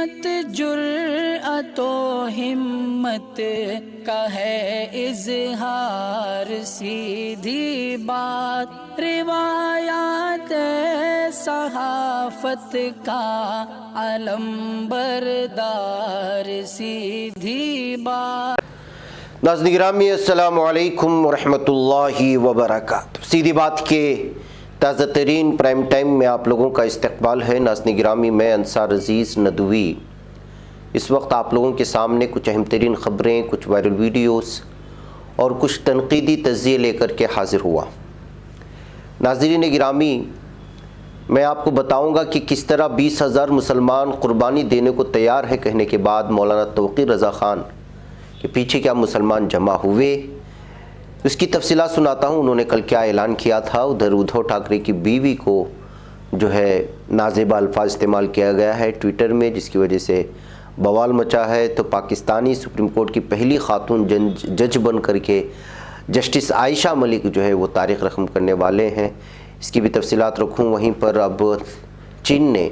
مت جرأت و ہمت کا ہے اظہار، سیدھی بات روایات صحافت کا علم بردار، سیدھی بات۔ ناظرین گرامی السلام علیکم ورحمۃ اللہ وبرکاتہ۔ سیدھی بات کے تازہ ترین پرائم ٹائم میں آپ لوگوں کا استقبال ہے۔ ناظرین گرامی، میں انصار عزیز ندوی اس وقت آپ لوگوں کے سامنے کچھ اہم ترین خبریں، کچھ وائرل ویڈیوز اور کچھ تنقیدی تجزیے لے کر کے حاضر ہوا۔ ناظرین گرامی، میں آپ کو بتاؤں گا کہ کس طرح 20,000 مسلمان قربانی دینے کو تیار ہے کہنے کے بعد مولانا توقیر رضا خان کے پیچھے کیا مسلمان جمع ہوئے، اس کی تفصیلات سناتا ہوں۔ انہوں نے کل کیا اعلان کیا تھا۔ ادھر ادھو ٹھاکرے کی بیوی کو جو ہے نازیبا الفاظ استعمال کیا گیا ہے ٹویٹر میں، جس کی وجہ سے بوال مچا ہے۔ تو پاکستانی سپریم کورٹ کی پہلی خاتون جج بن کر کے جسٹس عائشہ ملک جو ہے وہ تاریخ رقم کرنے والے ہیں، اس کی بھی تفصیلات رکھوں۔ وہیں پر اب چین نے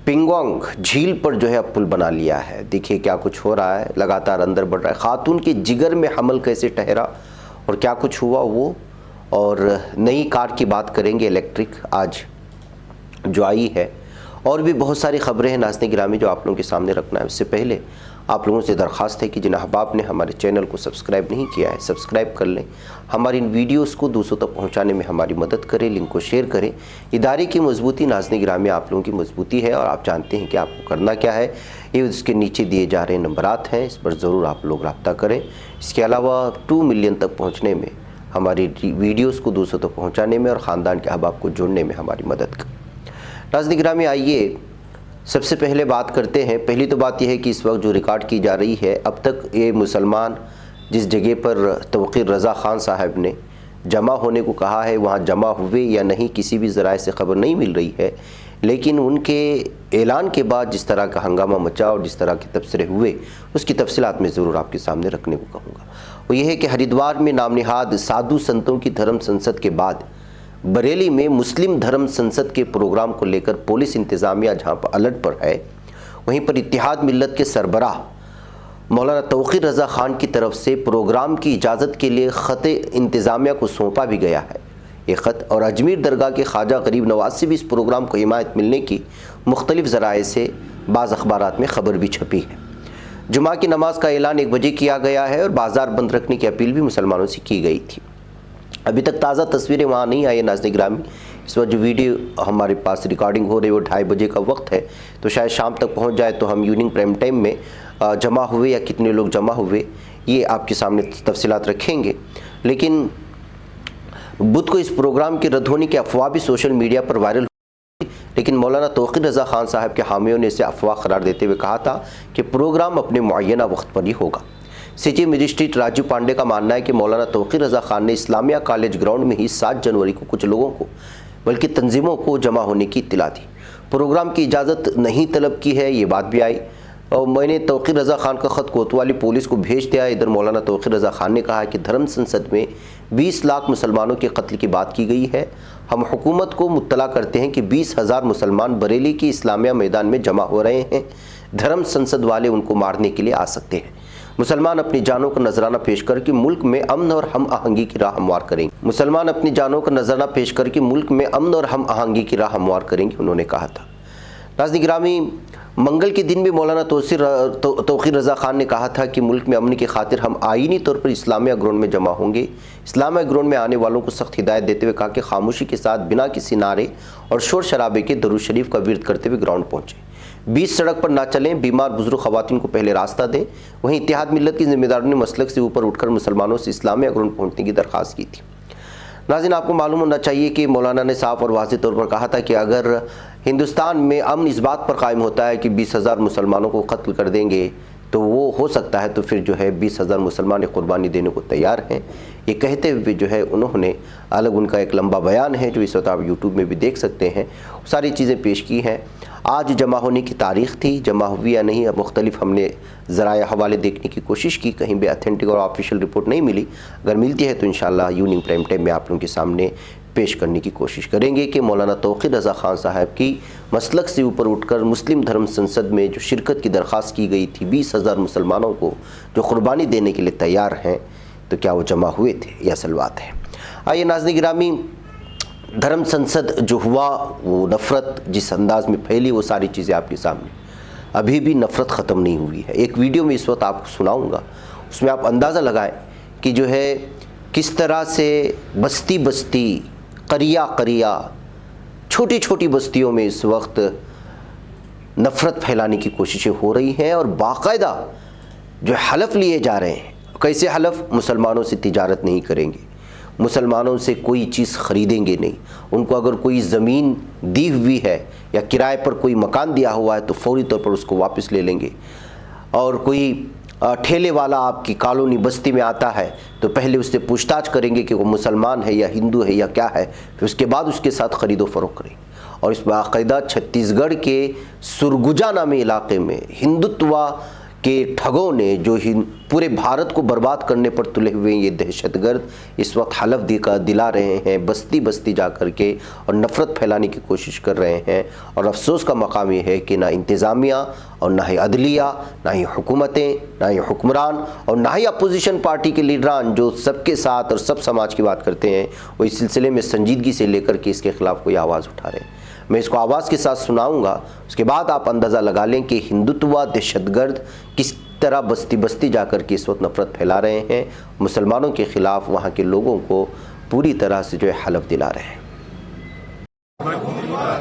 پنگونگ جھیل پر جو ہے اب پل بنا لیا ہے۔ دیکھیے کیا کچھ ہو رہا ہے، لگاتار اندر بڑھ رہا ہے۔ خاتون کے جگر میں حمل کیسے ٹھہرا اور کیا کچھ ہوا وہ، اور نئی کار کی بات کریں گے الیکٹرک آج جو آئی ہے، اور بھی بہت ساری خبریں ہیں ناظرین گرامی جو آپ لوگوں کے سامنے رکھنا ہے۔ اس سے پہلے آپ لوگوں سے درخواست ہے کہ جن احباب نے ہمارے چینل کو سبسکرائب نہیں کیا ہے سبسکرائب کر لیں، ہماری ان ویڈیوز کو دوسروں تک پہنچانے میں ہماری مدد کریں، لنک کو شیئر کریں۔ ادارے کی مضبوطی ناظرین گرامی آپ لوگوں کی مضبوطی ہے، اور آپ جانتے ہیں کہ آپ کو کرنا کیا ہے۔ یہ اس کے نیچے دیے جا رہے نمبرات ہیں، اس پر ضرور آپ لوگ رابطہ کریں۔ اس کے علاوہ 2 ملین تک پہنچنے میں، ہماری ویڈیوز کو دوسروں تک پہنچانے میں اور خاندان کے احباب کو جوڑنے میں ہماری مدد کریں۔ ناظرین گرامی، آئیے سب سے پہلے بات کرتے ہیں۔ پہلی تو بات یہ ہے کہ اس وقت جو ریکارڈ کی جا رہی ہے، اب تک یہ مسلمان جس جگہ پر توقیر رضا خان صاحب نے جمع ہونے کو کہا ہے وہاں جمع ہوئے یا نہیں، کسی بھی ذرائع سے خبر نہیں مل رہی ہے، لیکن ان کے اعلان کے بعد جس طرح کا ہنگامہ مچا اور جس طرح کے تبصرے ہوئے، اس کی تفصیلات میں ضرور آپ کے سامنے رکھنے کو کہوں گا۔ وہ یہ ہے کہ ہریدوار میں نام نہاد سادھو سنتوں کی دھرم سنسد کے بعد بریلی میں مسلم دھرم سنسد کے پروگرام کو لے کر پولیس انتظامیہ جہاں پر الرٹ پر ہے، وہیں پر اتحاد ملت کے سربراہ مولانا توقیر رضا خان کی طرف سے پروگرام کی اجازت کے لیے خط انتظامیہ کو سونپا بھی گیا ہے۔ یہ خط اور اجمیر درگاہ کے خواجہ غریب نواز سے بھی اس پروگرام کو حمایت ملنے کی مختلف ذرائع سے بعض اخبارات میں خبر بھی چھپی ہے۔ جمعہ کی نماز کا اعلان 1 بجے کیا گیا ہے اور بازار بند رکھنے کی اپیل بھی مسلمانوں سے کی گئی تھی۔ ابھی تک تازہ تصویریں وہاں نہیں آئی ہیں ناظرین گرامی۔ اس وقت جو ویڈیو ہمارے پاس ریکارڈنگ ہو رہی ہے وہ 2:30 بجے کا وقت ہے، تو شاید شام تک پہنچ جائے تو ہم ایوننگ پرائم ٹائم میں جمع ہوئے یا کتنے لوگ جمع ہوئے یہ آپ کے سامنے تفصیلات رکھیں گے۔ لیکن بدھ کو اس پروگرام کے رد ہونے کی افواہ بھی سوشل میڈیا پر وائرل ہوئی، لیکن مولانا توقیر رضا خان صاحب کے حامیوں نے اسے افواہ قرار دیتے ہوئے کہا تھا کہ پروگرام اپنے معینہ وقت پر ہی ہوگا۔ سٹی مجسٹریٹ راجیو پانڈے کا ماننا ہے کہ مولانا توقیر رضا خان نے اسلامیہ کالج گراؤنڈ میں ہی 7 جنوری کو کچھ لوگوں کو بلکہ تنظیموں کو جمع ہونے کی اطلاع دی، پروگرام کی اجازت نہیں طلب کی ہے، یہ بات بھی آئی، اور میں نے توقیر رضا خان کا خط کوتوالی پولیس کو بھیج دیا۔ ادھر مولانا توقیر رضا خان نے کہا کہ دھرم سنسد میں 20 لاکھ مسلمانوں کے قتل کی بات کی گئی ہے، ہم حکومت کو مطلع کرتے ہیں کہ 20,000 مسلمان بریلی کی اسلامیہ میدان میں جمع ہو رہے ہیں، دھرم سنسد والے ان کو مارنے کے لیے آ سکتے ہیں، مسلمان اپنی جانوں کا نذرانہ پیش کر کے ملک میں امن اور ہم آہنگی کی راہ ہموار کریں گے، مسلمان اپنی جانوں کا نذرانہ پیش کر کے ملک میں امن اور ہم آہنگی کی راہ ہموار کریں گے، انہوں نے کہا تھا۔ ناظرین گرامی، منگل کے دن بھی مولانا توقیر رضا خان نے کہا تھا کہ ملک میں امن کی خاطر ہم آئینی طور پر اسلامیہ گراؤنڈ میں جمع ہوں گے۔ اسلامیہ گراؤنڈ میں آنے والوں کو سخت ہدایت دیتے ہوئے کہا کہ خاموشی کے ساتھ بنا کسی نعرے اور شور شرابے کے درود شریف کا ورد کرتے ہوئے گراؤنڈ پہنچیں، بیچ سڑک پر نہ چلیں، بیمار بزرگ خواتین کو پہلے راستہ دیں۔ وہیں اتحاد ملت کی ذمہ داروں نے مسلک سے اوپر اٹھ کر مسلمانوں سے اسلامیہ گراؤنڈ پہنچنے کی درخواست کی تھی۔ ناظرین، آپ کو معلوم ہونا چاہیے کہ مولانا نے صاف اور واضح طور پر کہا تھا کہ اگر ہندوستان میں امن اس بات پر قائم ہوتا ہے کہ 20,000 مسلمانوں کو قتل کر دیں گے تو وہ ہو سکتا ہے تو پھر جو ہے 20,000 مسلمان قربانی دینے کو تیار ہیں۔ یہ کہتے ہوئے جو ہے انہوں نے الگ ان کا ایک لمبا بیان ہے جو اس وقت آپ یوٹیوب میں بھی دیکھ سکتے ہیں، ساری چیزیں پیش کی ہیں۔ آج جمع ہونے کی تاریخ تھی، جمع ہوئی یا نہیں، مختلف ہم نے ذرائع حوالے دیکھنے کی کوشش کی، کہیں بھی اتھینٹک اور آفیشیل رپورٹ نہیں ملی، اگر ملتی ہے تو انشاءاللہ ایوننگ پرائم ٹائم میں آپ لوگوں کے سامنے پیش کرنے کی کوشش کریں گے کہ مولانا توقیر رضا خان صاحب کی مسلک سے اوپر اٹھ کر مسلم دھرم سنسد میں جو شرکت کی درخواست کی گئی تھی 20,000 مسلمانوں کو جو قربانی دینے کے لیے تیار ہیں، تو کیا وہ جمع ہوئے تھے؟ یہ اصل بات ہے۔ آئیے ناظرین گرامی، دھرم سنسد جو ہوا، وہ نفرت جس انداز میں پھیلی، وہ ساری چیزیں آپ کے سامنے، ابھی بھی نفرت ختم نہیں ہوئی ہے۔ ایک ویڈیو میں اس وقت آپ کو سناؤں گا، اس میں آپ اندازہ لگائیں کہ جو ہے کس طرح سے بستی بستی، قریہ قریہ، چھوٹی چھوٹی بستیوں میں اس وقت نفرت پھیلانے کی کوششیں ہو رہی ہیں، اور باقاعدہ جو حلف لیے جا رہے ہیں۔ کیسے حلف؟ مسلمانوں سے تجارت نہیں کریں گے، مسلمانوں سے کوئی چیز خریدیں گے نہیں، ان کو اگر کوئی زمین دی ہوئی ہے یا کرائے پر کوئی مکان دیا ہوا ہے تو فوری طور پر اس کو واپس لے لیں گے، اور کوئی ٹھیلے والا آپ کی کالونی بستی میں آتا ہے تو پہلے اس سے پوچھ تاچھ کریں گے کہ وہ مسلمان ہے یا ہندو ہے یا کیا ہے، پھر اس کے بعد اس کے ساتھ خرید و فروخت کریں گے۔ اور اس باقاعدہ چھتیس گڑھ کے سرگجا نامی علاقے میں ہندوتوا کہ ٹھگوں نے جو پورے بھارت کو برباد کرنے پر تلے ہوئے یہ دہشت گرد اس وقت حلف دلا رہے ہیں، بستی بستی جا کر کے، اور نفرت پھیلانے کی کوشش کر رہے ہیں۔ اور افسوس کا مقام یہ ہے کہ نہ انتظامیہ اور نہ ہی عدلیہ، نہ ہی حکومتیں، نہ ہی حکمران، اور نہ ہی اپوزیشن پارٹی کے لیڈران جو سب کے ساتھ اور سب سماج کی بات کرتے ہیں، وہ اس سلسلے میں سنجیدگی سے لے کر کے اس کے خلاف کوئی آواز اٹھا رہے ہیں۔ میں اس کو آواز کے ساتھ سناؤں گا، اس کے بعد آپ اندازہ لگا لیں کہ ہندوتوا دہشت گرد کس طرح بستی بستی جا کر کے اس وقت نفرت پھیلا رہے ہیں، مسلمانوں کے خلاف وہاں کے لوگوں کو پوری طرح سے جو ہے حلف دلا رہے ہیں۔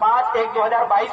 5/1/2022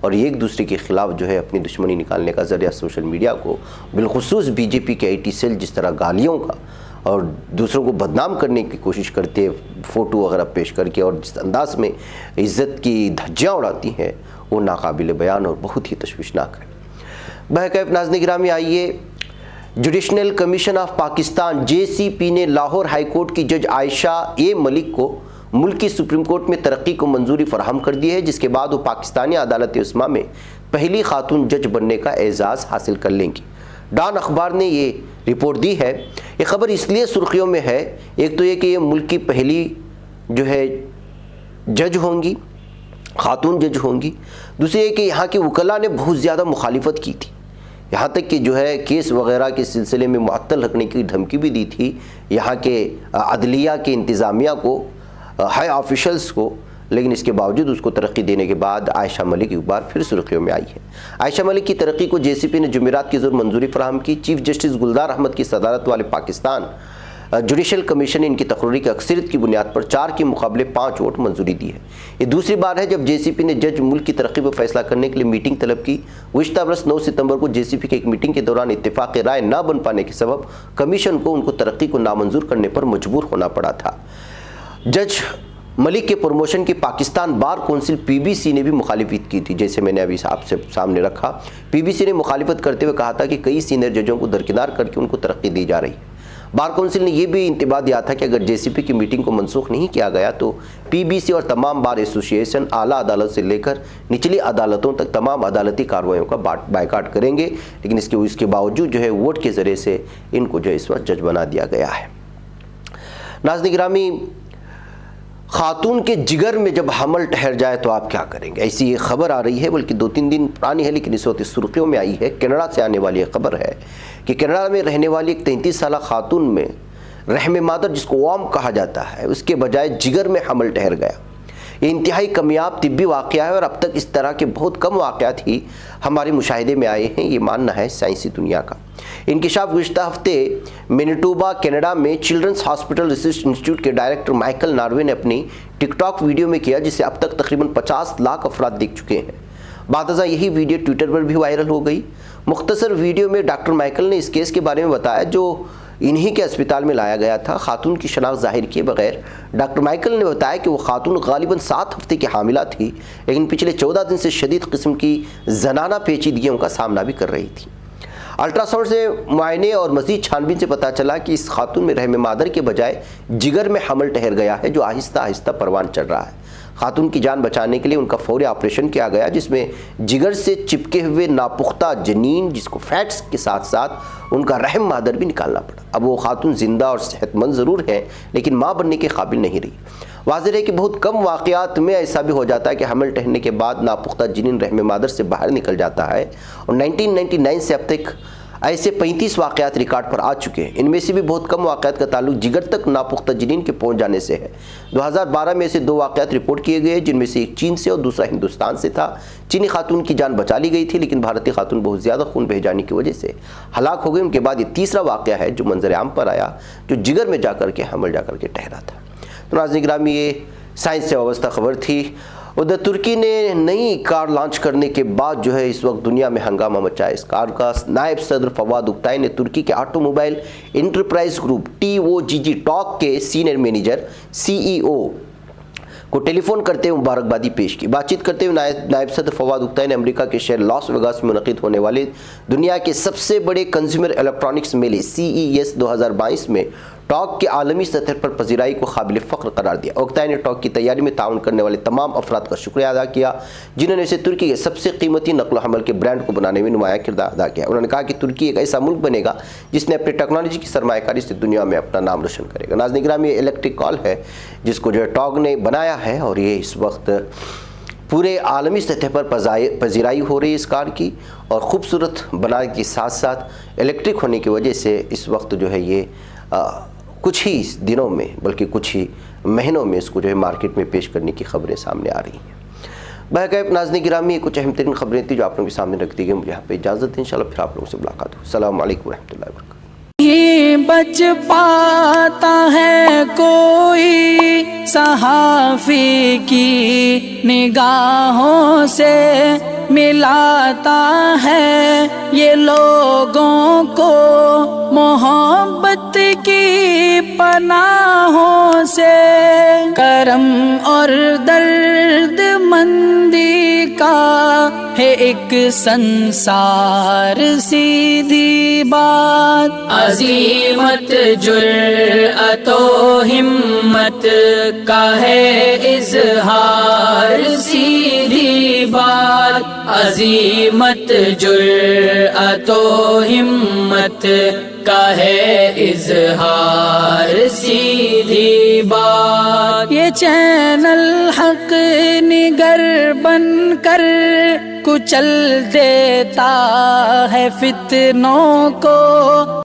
اور ایک دوسرے کے خلاف جو ہے اپنی دشمنی نکالنے کا ذریعہ سوشل میڈیا کو، بالخصوص بی جے پی کے آئی ٹی سیل جس طرح گالیوں کا اور دوسروں کو بدنام کرنے کی کوشش کرتے ہیں فوٹو وغیرہ پیش کر کے، اور جس انداز میں عزت کی دھجیاں اڑاتی ہیں، وہ ناقابل بیان اور بہت ہی تشویشناک ہے۔ بہرکیف ناظرین گرامی، آئیے judicial commission of Pakistan JCP نے لاہور ہائی کورٹ کی جج عائشہ اے ملک کو ملک کی سپریم کورٹ میں ترقی کو منظوری فراہم کر دی ہے، جس کے بعد وہ پاکستانی عدالت عظمیٰ میں پہلی خاتون جج بننے کا اعزاز حاصل کر لیں گی۔ ڈان اخبار نے یہ رپورٹ دی ہے۔ یہ خبر اس لیے سرخیوں میں ہے، ایک تو یہ کہ یہ ملک کی پہلی جو ہے جج ہوں گی، خاتون جج ہوں گی، دوسری یہ کہ یہاں کے وکلاء نے بہت زیادہ مخالفت کی تھی، یہاں تک کہ جو ہے کیس وغیرہ کے سلسلے میں معطل رکھنے کی دھمکی بھی دی تھی یہاں کے عدلیہ کے انتظامیہ کو، ہائی آفیشلز کو، لیکن اس کے باوجود اس کو ترقی دینے کے بعد عائشہ ملک ایک بار پھر سرخیوں میں آئی ہے۔ عائشہ ملک کی ترقی کو JCP نے جمعرات کی ضرور منظوری فراہم کی۔ چیف جسٹس گلزار احمد کی صدارت والے پاکستان جوڈیشل کمیشن نے ان کی تقرری کی اکثریت کی بنیاد پر 4 کے مقابلے 5 ووٹ منظوری دی ہے۔ یہ دوسری بار ہے جب JCP نے جج ملک کی ترقی پر فیصلہ کرنے کے لیے میٹنگ طلب کی۔ گزشتہ برس 9 ستمبر کو JCP کی ایک میٹنگ کے دوران اتفاق رائے نہ بن پانے کے سبب کمیشن کو ان کو ترقی کو نامنظور کرنے پر مجبور ہونا پڑا تھا۔ جج ملک کے پروموشن کی پاکستان بار کونسل PBC نے بھی مخالفت کی تھی، جیسے میں نے ابھی آپ سے سامنے رکھا۔ PBC نے مخالفت کرتے ہوئے کہا تھا کہ کئی سینئر ججوں کو درکنار کر کے ان کو ترقی دی جا رہی ہے۔ بار کونسل نے یہ بھی انتباہ دیا تھا کہ اگر JCP کی میٹنگ کو منسوخ نہیں کیا گیا تو PBC اور تمام بار ایسوسی ایشن اعلیٰ عدالت سے لے کر نچلی عدالتوں تک تمام عدالتی کارروائیوں کا بائیکاٹ کریں گے، لیکن اس کے باوجود جو ہے ووٹ کے ذریعے سے ان کو جو اس وقت جج بنا دیا گیا ہے۔ ناظرین گرامی، خاتون کے جگر میں جب حمل ٹھہر جائے تو آپ کیا کریں گے، ایسی یہ خبر آ رہی ہے، بلکہ 2-3 دن پرانی ہے لیکن اس وقت سرخیوں میں آئی ہے۔ کینیڈا سے آنے والی یہ خبر ہے کہ کینیڈا میں رہنے والی ایک 33 سالہ خاتون میں رحم مادر، جس کو وام کہا جاتا ہے، اس کے بجائے جگر میں حمل ٹھہر گیا۔ یہ انتہائی کامیاب طبی واقعہ ہے اور اب تک اس طرح کے بہت کم واقعات ہی ہمارے مشاہدے میں آئے ہیں، یہ ماننا ہے سائنسی دنیا کا۔ انکشاف گزشتہ ہفتے مینیٹوبا کینیڈا میں چلڈرنس ہاسپٹل ریسرچ انسٹیٹیوٹ کے ڈائریکٹر مائیکل ناروے نے اپنی ٹک ٹاک ویڈیو میں کیا، جسے اب تک تقریباً 50 لاکھ افراد دیکھ چکے ہیں۔ بعد ازاں یہی ویڈیو ٹویٹر پر بھی وائرل ہو گئی۔ مختصر ویڈیو میں ڈاکٹر مائیکل نے اس کیس کے بارے میں بتایا جو انہی کے اسپتال میں لایا گیا تھا۔ خاتون کی شناخت ظاہر کیے بغیر ڈاکٹر مائیکل نے بتایا کہ وہ خاتون غالباً 7 ہفتے کی حاملہ تھی، لیکن پچھلے 14 دن سے شدید قسم کی زنانہ پیچیدگیوں کا سامنا بھی کر رہی تھی۔ الٹرا ساؤنڈ سے معائنے اور مزید چھانبین سے پتہ چلا کہ اس خاتون میں رحم مادر کے بجائے جگر میں حمل ٹھہر گیا ہے، جو آہستہ آہستہ پروان چڑھ رہا ہے۔ خاتون کی جان بچانے کے لیے ان کا فوری آپریشن کیا گیا، جس میں جگر سے چپکے ہوئے ناپختہ جنین، جس کو فیٹس کے ساتھ ساتھ ان کا رحم مادر بھی نکالنا پڑا۔ اب وہ خاتون زندہ اور صحت مند ضرور ہیں، لیکن ماں بننے کے قابل نہیں رہی۔ واضح ہے کہ بہت کم واقعات میں ایسا بھی ہو جاتا ہے کہ حمل ٹھہرنے کے بعد ناپختہ جنین رحم مادر سے باہر نکل جاتا ہے، اور 1999 سے اب تک ایسے 35 واقعات ریکارڈ پر آ چکے ہیں۔ ان میں سے بھی بہت کم واقعات کا تعلق جگر تک ناپختہ جنین کے پہنچ جانے سے ہے۔ 2012 میں ایسے 2 واقعات رپورٹ کیے گئے، جن میں سے ایک چین سے اور دوسرا ہندوستان سے تھا۔ چینی خاتون کی جان بچا لی گئی تھی، لیکن بھارتی خاتون بہت زیادہ خون بہہ جانے کی وجہ سے ہلاک ہو گئی۔ ان کے بعد یہ تیسرا واقعہ ہے جو منظر عام پر آیا، جو جگر میں جا کر کے حمل جا کر کے ٹھہرا تھا۔ تو ناظرین گرامی، یہ سائنس سے وابستہ خبر تھی۔ ادھر ترکی نے نئی کار لانچ کرنے کے بعد جو ہے اس وقت دنیا میں ہنگامہ مچا ہے۔ اس کار کا نائب صدر فواد اکتائے نے ترکی کے auto mobile enterprise group TOGG talk کے سینئر مینیجر CEO کو ٹیلی فون کرتے ہوئے مبارکبادی پیش کی۔ بات چیت کرتے ہوئے نائب صدر فواد اکتائے نے امریکہ کے شہر لاس ویگاس میں منعقد ہونے والے دنیا کے سب سے بڑے کنزیومر الیکٹرانکس میلے CES 2022 میں ٹاک کے عالمی سطح پر پذیرائی کو قابل فخر قرار دیا۔ اوکتائے نے ٹاک کی تیاری میں تعاون کرنے والے تمام افراد کا شکریہ ادا کیا، جنہوں نے اسے ترکی کے سب سے قیمتی نقل و حمل کے برانڈ کو بنانے میں نمایاں کردار ادا کیا۔ انہوں نے کہا کہ ترکی ایک ایسا ملک بنے گا جس نے اپنی ٹیکنالوجی کی سرمایہ کاری سے دنیا میں اپنا نام روشن کرے گا۔ ناظرین گرامی، یہ الیکٹرک کال ہے جس کو جو ہے ٹاک نے بنایا ہے، اور یہ اس وقت پورے عالمی سطح پر پذیرائی ہو رہی ہے اس کار کی، اور خوبصورت بنانے کے ساتھ ساتھ الیکٹرک ہونے کی وجہ سے اس وقت جو ہے یہ کچھ ہی دنوں میں بلکہ کچھ ہی مہینوں میں اس کو جو ہے مارکیٹ میں پیش کرنے کی خبریں سامنے آ رہی ہیں۔ بہرکیف ناظرین گرامی، یہ کچھ اہم ترین خبریں تھیں جو آپ لوگوں کے سامنے رکھ دی گئی۔ مجھے یہاں پہ اجازت ہے، انشاءاللہ پھر آپ لوگوں سے ملاقات ہو۔ السلام علیکم ورحمۃ اللہ وبرکاتہ۔ نہیں بچ پاتا ہے کوئی صحافی کی نگاہوں سے، ملاتا ہے یہ لوگوں کو محبت کی پناہوں سے، کرم اور درد مندی کا ہے ایک سنسار سیدھی بات، عزیمت جرأت و ہمت کا ہے اظہار سیدھی بات، عزیمت جرأت و ہمت کا ہے اظہار سیدھی بات۔ یہ چینل حق نگر بن کر کچل دیتا ہے فتنوں کو،